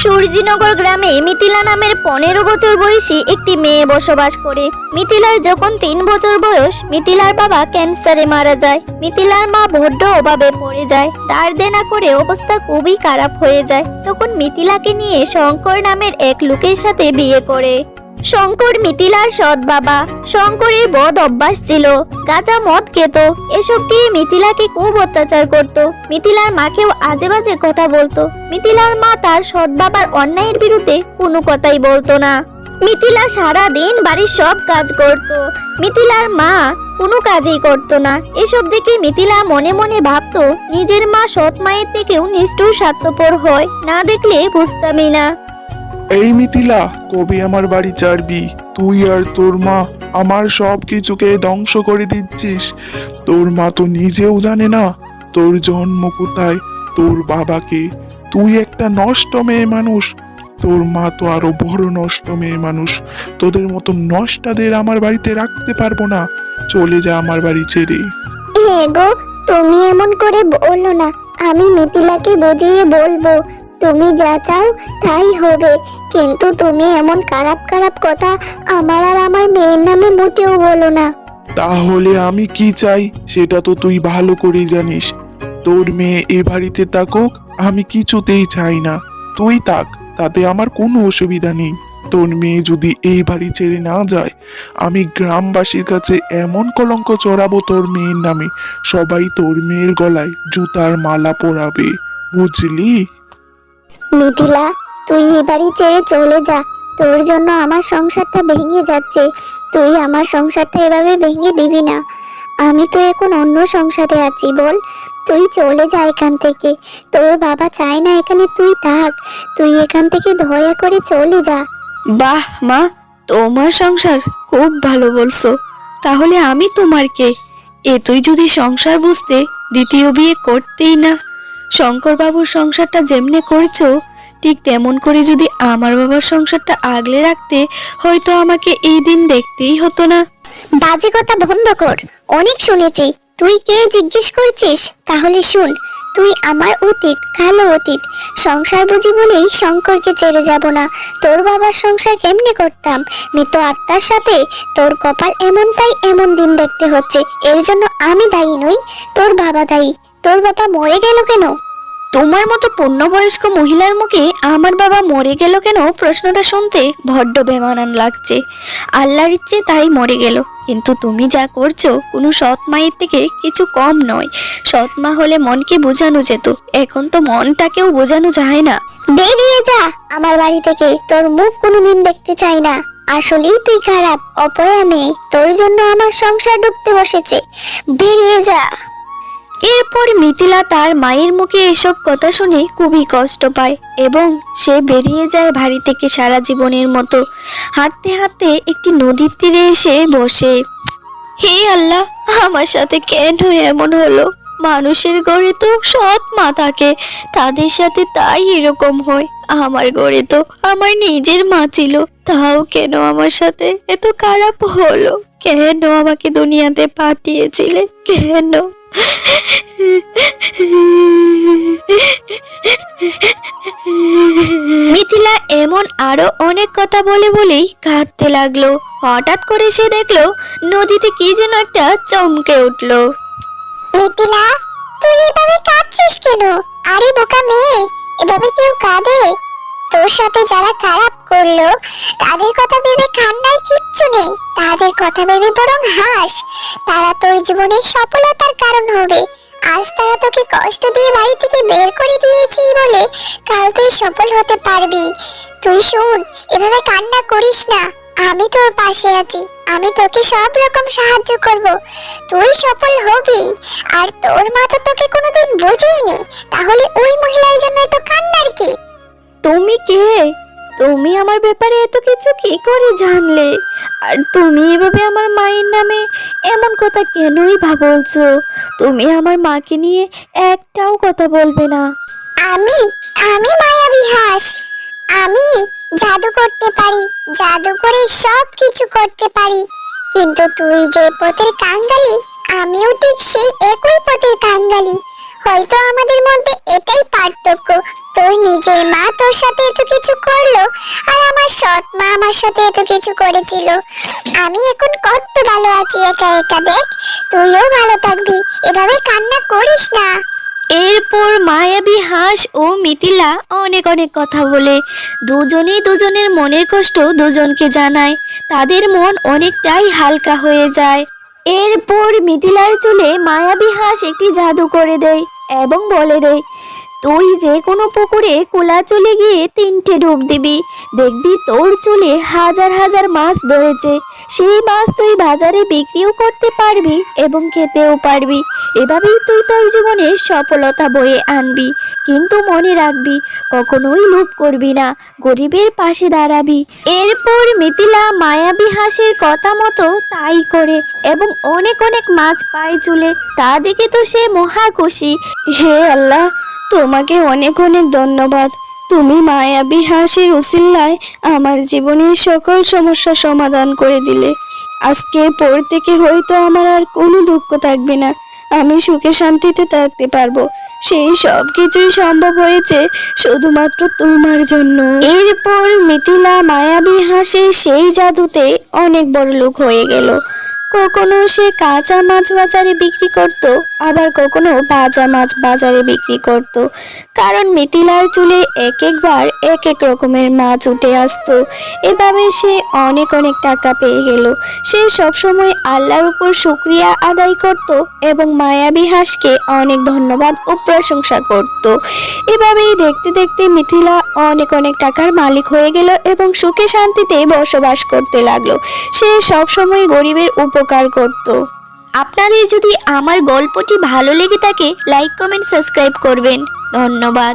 সূর্যনগর গ্রামে মিথিলা নামের 15 বছর বয়সী একটি মেয়ে বসবাস করে। মিথিলার যখন 3 বছর বয়স, মিথিলার বাবা ক্যান্সারে মারা যায়। মিথিলার মা বড্ড অভাবে পড়ে যায়, ধার দেনা করে অবস্থা খুবই খারাপ হয়ে যায়। তখন মিথিলাকে নিয়ে শঙ্কর নামের এক লোকের সাথে বিয়ে করে। শঙ্কর মিথিলার সৎ বাবা। শঙ্করের বদ অভ্যাস ছিল, গাঁজা মদ খেত। এসব দিয়ে মিথিলাকে খুব অত্যাচার করত। মিথিলার মাকেও আজে বাজে কথা বলতো। মিথিলার মা তার সৎ বাবার অন্যায়ের বিরুদ্ধে কোনো কথাই বলতো না। মিথিলা সারা দিন বাড়ির সব কাজ করত। মিথিলার মা কোনো কাজই করতো না। এসব দেখে মিথিলা মনে মনে ভাবতো, নিজের মা সৎ মায়ের থেকেও নিষ্ঠুর স্বার্থপর হয়, না দেখলে বুঝতামই না। এই মিথিলা, কবে আমার বাড়ি ছাড়বি? তুই আর তোর মা আমার সব কিছুকে ধ্বংস করে দিচ্ছিস। তোর মা তো নিজেও জানে না তোর জন্ম কোথায়, তোর বাবাকে। তুই একটা নষ্ট মেয়ে মানুষ। তোর মা তো আরো বড় নষ্ট মেয়ে মানুষ। তোদের মতো নষ্টাদের আমার বাড়িতে রাখতে পারবো না। চলে যা আমার বাড়ি ছেড়ে। হে গো, তুমি এমন করে বলো না। আমি মিথিলাকে বুঝিয়ে বলবো, তুমি যা চাও তাই হবে। কিন্তু তুমি এমন খারাপ খারাপ কথা আমার আর আমার মেয়ের নামে মোটেও বলো না। তাহলে আমি কি চাই সেটা তো তুই ভালো করেই জানিস। তোর মেয়ে এ বাড়িতে থাকুক, আমি কিছুতেই চাই না। তুই থাক, তাতে আমার কোনো অসুবিধা নেই। তোর মেয়ে যদি এই বাড়ি ছেড়ে না যায়, আমি গ্রামবাসীর কাছে এমন কলঙ্ক চড়াবো তোর মেয়ের নামে, সবাই তোর মেয়ের গলায় জুতার মালা পরাবে, বুঝলি? মিথিলা, তুই এ বাড়ি ছেড়ে চলে যা। তোর জন্য আমার সংসারটা ভেঙে যাচ্ছে। তুই আমার সংসারটা এভাবে ভেঙে দিবি না। আমি তো এখন অন্য সংসারে আছি, বল। তুই চলে যা এখান থেকে। তোর বাবা চায় না এখানে তুই থাক। তুই এখান থেকে দয়া করে চলে যা। বাহ মা, তোমার সংসার খুব ভালো বলছো। তাহলে আমি তোমার কে? তুই যদি সংসার বুঝতে, দ্বিতীয় বিয়ে করতেই না। শঙ্কর বাবুর সংসারটা যেমনে করছো, ঠিক তেমন করে যদি আমার বাবার সংসারটা আগলে রাখতে, হয়তো আমাকে এই দিন দেখতেই হতো না। বাজে কথা বন্ধ কর। অনেক শুনেছি। তুই কে জিজ্ঞেস করছিস? তাহলে শুন, তুই আমার অতীত, কালো অতীত। সংসার বুঝি বলেই শঙ্করকে ছেড়ে যাব না। তোর বাবার সংসার কেমনে করতাম? মৃত আত্মার সাথে তোর কপাল এমন, তাই এমন দিন দেখতে হচ্ছে। এর জন্য আমি দায়ী নই, তোর বাবা দায়ী। তোর বাবা মরে গেল কেন? তোমার মতো পূর্ণবয়স্ক মহিলার মুখে আমার বাবা মরে গেল কেন প্রশ্নটা শুনতে বড্ড বেমানান লাগছে। আল্লাহর ইচ্ছে তাই মরে গেল। কিন্তু তুমি যা করছো কোনো সৎ মায়ের থেকে কিছু কম নয়। সৎ মা হলে মনকে বোঝানো যেত, এখন তো মনটাকেও বোঝানো যায় না। বেরিয়ে যা আমার বাড়ি থেকে। তোর মুখ কোনোদিন দেখতে চাই না। আসলেই তুই খারাপ, অপয়া মেয়ে। তোর জন্য আমার সংসার ডুবতে বসেছে। বেরিয়ে যা। এরপর মিথিলা তার মায়ের মুখে এসব কথা শুনে খুবই কষ্ট পায় এবং সে বেরিয়ে যায় বাড়ি থেকে সারা জীবনের মতো। হাঁটতে হাঁটতে একটি নদীর তীরে এসে বসে। হে আল্লাহ, আমার সাথে কেন এমন হলো? মানুষের ঘরে তো সৎ মা থাকে, তাদের সাথে তাই এরকম হয়। আমার ঘরে তো আমার নিজের মা ছিল, তাও কেন আমার সাথে এত খারাপ হলো? কেন আমাকে দুনিয়াতে পাঠিয়েছিলে? কেন? মিথিলা এমন আরো অনেক কথা বলেই কাঁদতে লাগলো। হঠাৎ করে সে দেখলো নদীতে কি যেন একটা চমকে উঠলো। মিথিলা, তুই এভাবে কাঁদছিস কেন? আরে বোকা মেয়ে, এভাবে কেউ কাঁদে? তোর সাথে যারা খারাপ করলো তাদের কথা ভেবে কান্নার কিচ্ছু নেই। তাদের কথা ভেবে বরং হাস। তারা তোর জীবনের সফলতার কারণ হবে। আজ তারা তোকে কষ্ট দিয়ে বাড়ি থেকে বের করে দিয়েছি বলে কাল তুই সফল হতে পারবি। তুই শোন, এভাবে কান্না করিস না। আমি তোর পাশে আছি। আমি তোকে সব রকম সাহায্য করব। তুই সফল হবি। আর তোর মা তো তোকে কোনোদিন বুঝেইনি, তাহলে ওই মহিলার জন্য তো কান্নার কি? তুমি কে? তুমি আমার ব্যাপারে এত কিছু কি করে জানলে? আর তুমি এভাবে আমার মায়ের নামে এমন কথা কেনই বলছো? তুমি আমার মাকে নিয়ে একটাও কথা বলবে না। আমি আমি মায়াবী হাঁস। আমি জাদু করতে পারি। জাদু করে সব কিছু করতে পারি। কিন্তু তুই যে পথের কাঙ্গালি, আমিও ঠিক সেই একই পথের কাঙ্গালি। হয়তো আমাদের মধ্যে এটাই পার্থক্য, তোর নিজের মা তোর সাথে এত কিছু করলো আর আমার সৎ মা আমার সাথে এত কিছু করেছিল। আমি এখন কত ভালো আছি একা একা, দেখ তুইও ভালো থাকবি, এভাবে কান্না করিস না। এরপর মায়াবী হাঁস ও মিথিলা অনেক অনেক কথা বলে দুজনেই দুজনের মনের কষ্ট দুজনকে জানায়। তাদের মন অনেকটাই হালকা হয়ে যায়। এরপর মিথিলার চুলে মায়াবী হাঁস একটি জাদু করে দেয় এবং বলে দেয়, তুই যে কোনো পুকুরে কোলা চলে গিয়ে 3টে ডুব দিবি, দেখবি তোর চুলে হাজার হাজার মাছ ধরেছে। সেই মাছ তুই বাজারে বিক্রিও করতে পারবি এবং খেতেও পারবি। এভাবেই তুই তোর জীবনের সফলতা বয়ে আনবি। কিন্তু মনে রাখবি, কখনোই লোভ করবি না, গরিবের পাশে দাঁড়াবি। এরপর মিথিলা মায়াবী হাঁসের কথা মতো তাই করে এবং অনেক অনেক মাছ পায় চুলে। তা দেখে তো সে মহা খুশি। হে আল্লাহ, তোমাকে অনেক অনেক ধন্যবাদ। তুমি মায়াবী হাসির উসিল্লায় আমার জীবনের সকল সমস্যার সমাধান করে দিলে। আজকের পর থেকে হয়তো আমার আর কোনো দুঃখ থাকবে না, আমি সুখে শান্তিতে থাকতে পারবো। সেই সব কিছুই সম্ভব হয়েছে শুধুমাত্র তোমার জন্য। এরপর মিথিলা মায়াবী হাসির সেই জাদুতে অনেক বড় লোক হয়ে গেল। কখনো সে কাঁচা মাছ বাজারে বিক্রি করত, আবার কখনো ভাজা মাছ বাজারে বিক্রি করত, কারণ মিথিলার চুলে এক একবার এক এক রকমের মাছ উঠে আসতো। এভাবে সে অনেক অনেক টাকা পেয়ে গেল। সে সবসময় আল্লাহর উপর শুকরিয়া আদায় করত এবং মায়াবী হাঁসকে অনেক ধন্যবাদ ও প্রশংসা করত। এভাবেই দেখতে দেখতে মিথিলা অনেক অনেক টাকার মালিক হয়ে গেল এবং সুখে শান্তিতে বসবাস করতে লাগলো। সে সবসময় গরিবের উপকার করত। আপনাদের যদি আমার গল্পটি ভালো লেগে থাকে, লাইক কমেন্ট সাবস্ক্রাইব করবেন। ধন্যবাদ।